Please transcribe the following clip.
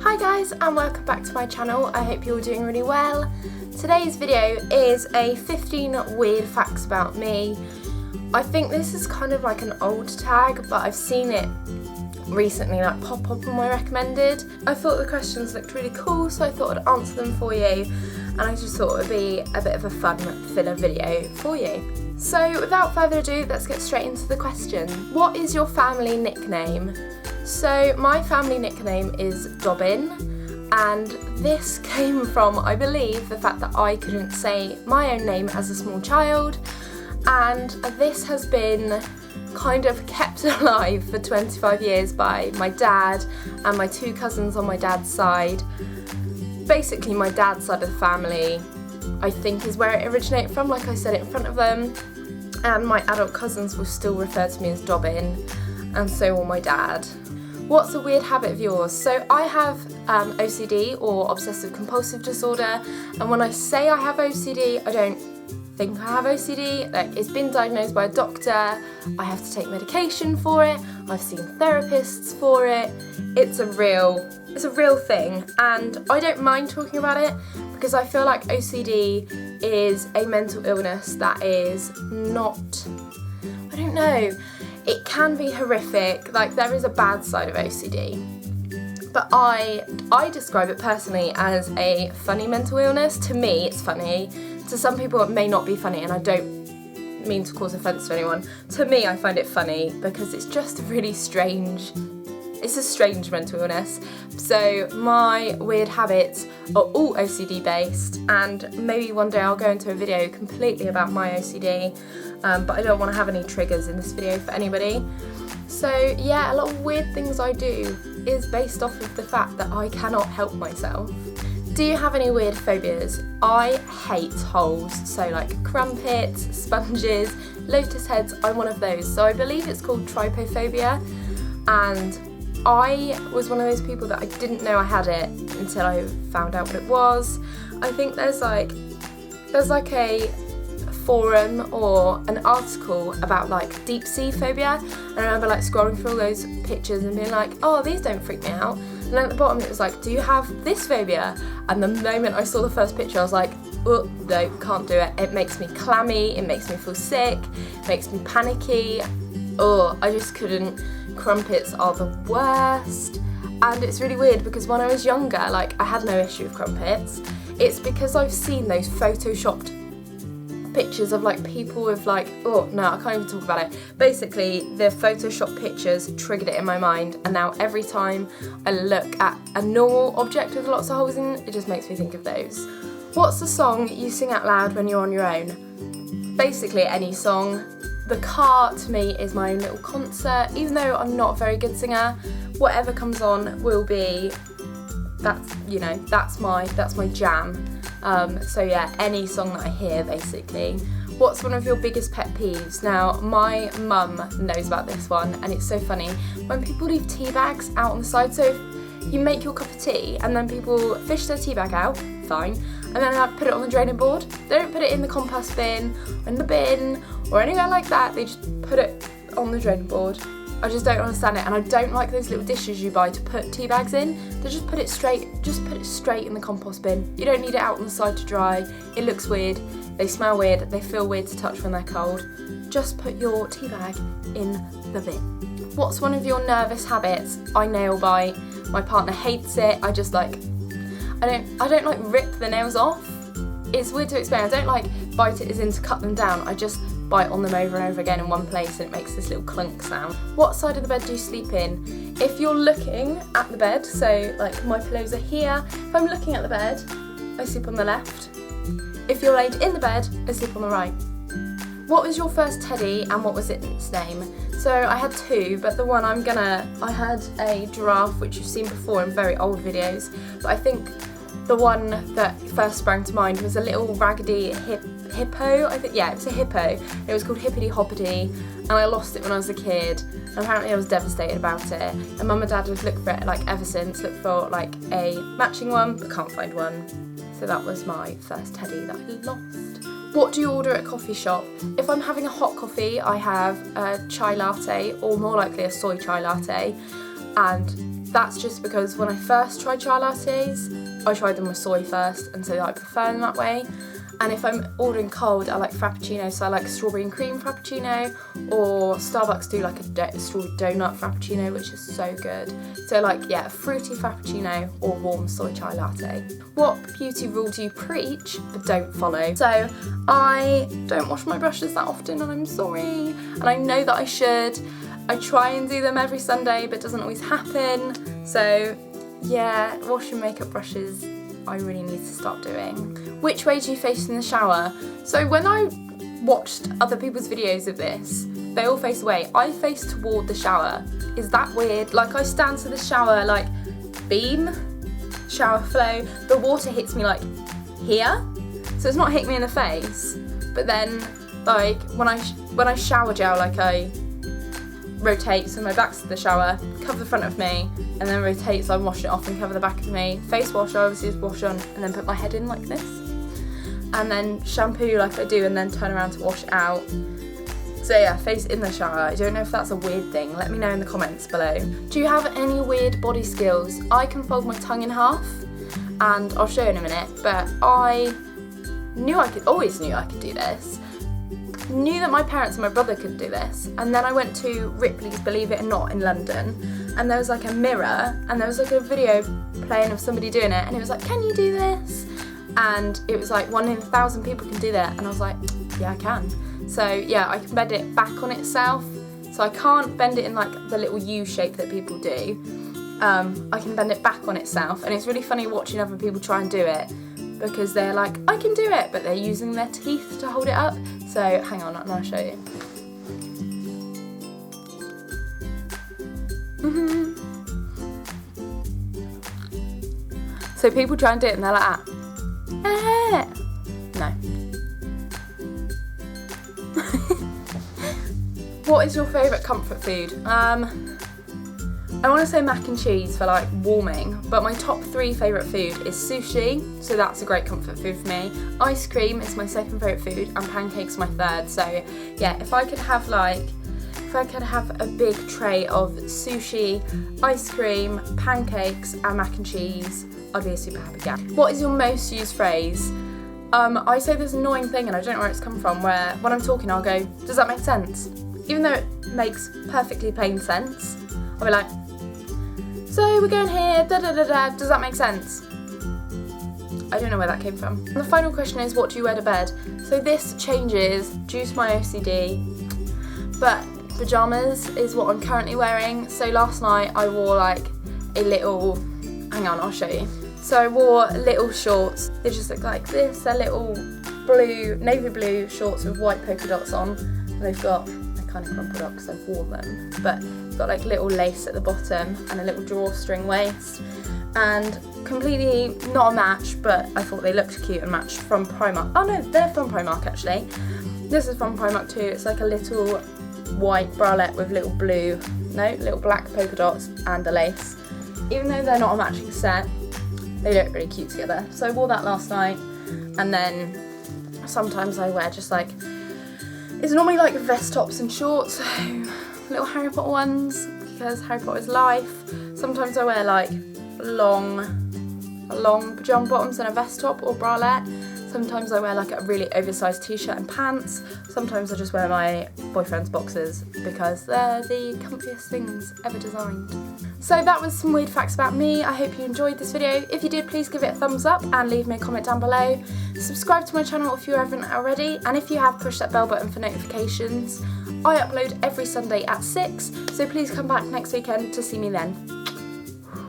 Hi guys, and welcome back to my channel. I hope you're all doing really well. Today's video is a 15 weird facts about me. I think this is kind of like an old tag, but I've seen it recently like pop up on my recommended. I thought the questions looked really cool, so I thought I'd answer them for you, and I just thought it would be a bit of a fun filler video for you. So without further ado, let's get straight into the question. What is your family nickname? So my family nickname is Devon, and this came from, I believe, the fact that I couldn't say my own name as a small child, and this has been kind of kept alive for 25 years by my dad and my two cousins on my dad's side. Basically my dad's side of the family, I think, is where it originated from, like I said it in front of them, and my adult cousins will still refer to me as Devon, and so will my dad. What's a weird habit of yours? So I have OCD, or obsessive compulsive disorder, and when I say I have OCD, I don't think I have OCD. Like, it's been diagnosed by a doctor, I have to take medication for it, I've seen therapists for it. It's a real thing, and I don't mind talking about it because I feel like OCD is a mental illness that is not, I don't know, it can be horrific. Like, there is a bad side of OCD, but I describe it personally as a funny mental illness. To me it's funny, to some people it may not be funny, and I don't mean to cause offence to anyone. To me, I find it funny because it's just really strange. It's a strange mental illness. So my weird habits are all OCD based, and maybe one day I'll go into a video completely about my OCD, but I don't want to have any triggers in this video for anybody. So yeah, a lot of weird things I do is based off of the fact that I cannot help myself. Do you have any weird phobias? I hate holes, so like crumpets, sponges, lotus heads, I'm one of those. So I believe it's called trypophobia, and I was one of those people that I didn't know I had it until I found out what it was. I think there's like a forum or an article about like deep sea phobia, and I remember like scrolling through all those pictures and being like, oh, these don't freak me out. And then at the bottom it was like, do you have this phobia? And the moment I saw the first picture I was like, oh no, can't do it. It makes me clammy, it makes me feel sick, it makes me panicky. Oh, I just couldn't. Crumpets are the worst. And it's really weird because when I was younger, like, I had no issue with crumpets. It's because I've seen those photoshopped pictures of like people with like, oh no, I can't even talk about it. Basically, the Photoshop pictures triggered it in my mind, and now every time I look at a normal object with lots of holes in it, it just makes me think of those. What's the song you sing out loud when you're on your own? Basically any song. The car to me is my own little concert. Even though I'm not a very good singer, whatever comes on will be, that's my jam. So yeah, any song that I hear basically. What's one of your biggest pet peeves? Now, my mum knows about this one, and it's so funny. When people leave tea bags out on the side, so if you make your cup of tea and then people fish their tea bag out, fine, and then put it on the draining board. They don't put it in the compost bin, or in the bin, or anywhere like that. They just put it on the draining board. I just don't understand it, and I don't like those little dishes you buy to put tea bags in. They just put it straight in the compost bin. You don't need it out on the side to dry. It looks weird, they smell weird, they feel weird to touch when they're cold. Just put your tea bag in the bin. What's one of your nervous habits? I nail bite. My partner hates it. I just like, I don't like rip the nails off. It's weird to explain. I don't like bite it as in to cut them down. I just bite on them over and over again in one place, and it makes this little clunk sound. What side of the bed do you sleep in? If you're looking at the bed, so like my pillows are here, if I'm looking at the bed, I sleep on the left. If you're laid in the bed, I sleep on the right. What was your first teddy and what was its name? So I had two, but the one I had a giraffe, which you've seen before in very old videos, but I think the one that first sprang to mind was a little raggedy hippo. I think, yeah, it was a hippo. It was called Hippity Hoppity, and I lost it when I was a kid, and apparently I was devastated about it. And Mum and Dad would look for it like ever since, look for like a matching one, but can't find one. So that was my first teddy that I lost. What do you order at a coffee shop? If I'm having a hot coffee, I have a chai latte, or more likely a soy chai latte, and that's just because when I first tried chai lattes, I tried them with soy first, and so I prefer them that way. And if I'm ordering cold, I like frappuccino, so I like strawberry and cream frappuccino, or Starbucks do like a strawberry donut frappuccino, which is so good. So like, yeah, a fruity frappuccino or warm soy chai latte. What beauty rule do you preach but don't follow? So I don't wash my brushes that often, and I'm sorry, and I know that I should. I try and do them every Sunday, but it doesn't always happen. So yeah, washing makeup brushes, I really need to stop doing. Which way do you face in the shower? So when I watched other people's videos of this, they all face away. I face toward the shower. Is that weird? Like, I stand to the shower like beam, shower flow. The water hits me like here, so it's not hitting me in the face. But then like when I shower gel, like I rotate, so my back's to the shower, cover the front of me, and then rotate so I'm washing it off and cover the back of me. Face wash, I obviously just wash on and then put my head in like this. And then shampoo like I do, and then turn around to wash it out. So yeah, face in the shower. I don't know if that's a weird thing. Let me know in the comments below. Do you have any weird body skills? I can fold my tongue in half, and I'll show you in a minute, but I always knew I could do this. Knew that my parents and my brother could do this, and then I went to Ripley's Believe It or Not in London, and there was like a mirror, and there was like a video playing of somebody doing it, and it was like, can you do this? And it was like 1 in 1,000 people can do that, and I was like, yeah, I can. So yeah, I can bend it back on itself, so I can't bend it in like the little U shape that people do. I can bend it back on itself, and it's really funny watching other people try and do it, because they're like, I can do it, but they're using their teeth to hold it up. So hang on, and I'll show you. So people try and do it and they're like, no. What is your favourite comfort food? I want to say mac and cheese for like warming, but my top 3 favourite food is sushi, so that's a great comfort food for me. Ice cream is my 2nd favourite food, and pancakes my 3rd. So yeah, if I could have a big tray of sushi, ice cream, pancakes and mac and cheese, I'd be a super happy gal. What is your most used phrase? I say this annoying thing, and I don't know where it's come from, where when I'm talking I'll go, does that make sense? Even though it makes perfectly plain sense, I'll be like, so we're going here, da da da da, does that make sense? I don't know where that came from. And the final question is, what do you wear to bed? So this changes due to my OCD, but pyjamas is what I'm currently wearing. So last night I wore like a little, hang on, I'll show you. So I wore little shorts, they just look like this, they're little blue, navy blue shorts with white polka dots on. They're kind of crumpled up because I've worn them, but it's got like little lace at the bottom and a little drawstring waist, and completely not a match, but I thought they looked cute and matched, from Primark. Oh no, they're from Primark actually. This is from Primark too. It's like a little white bralette with little black polka dots and a lace. Even though they're not a matching set, they look really cute together. So I wore that last night, and then sometimes I wear just like, it's normally like vest tops and shorts, so little Harry Potter ones, because Harry Potter is life. Sometimes I wear like long pyjama bottoms and a vest top or bralette. Sometimes I wear like a really oversized t-shirt and pants. Sometimes I just wear my boyfriend's boxers because they're the comfiest things ever designed. So that was some weird facts about me. I hope you enjoyed this video. If you did, please give it a thumbs up and leave me a comment down below. Subscribe to my channel if you haven't already, and if you have, push that bell button for notifications. I upload every Sunday at 6, so please come back next weekend to see me then.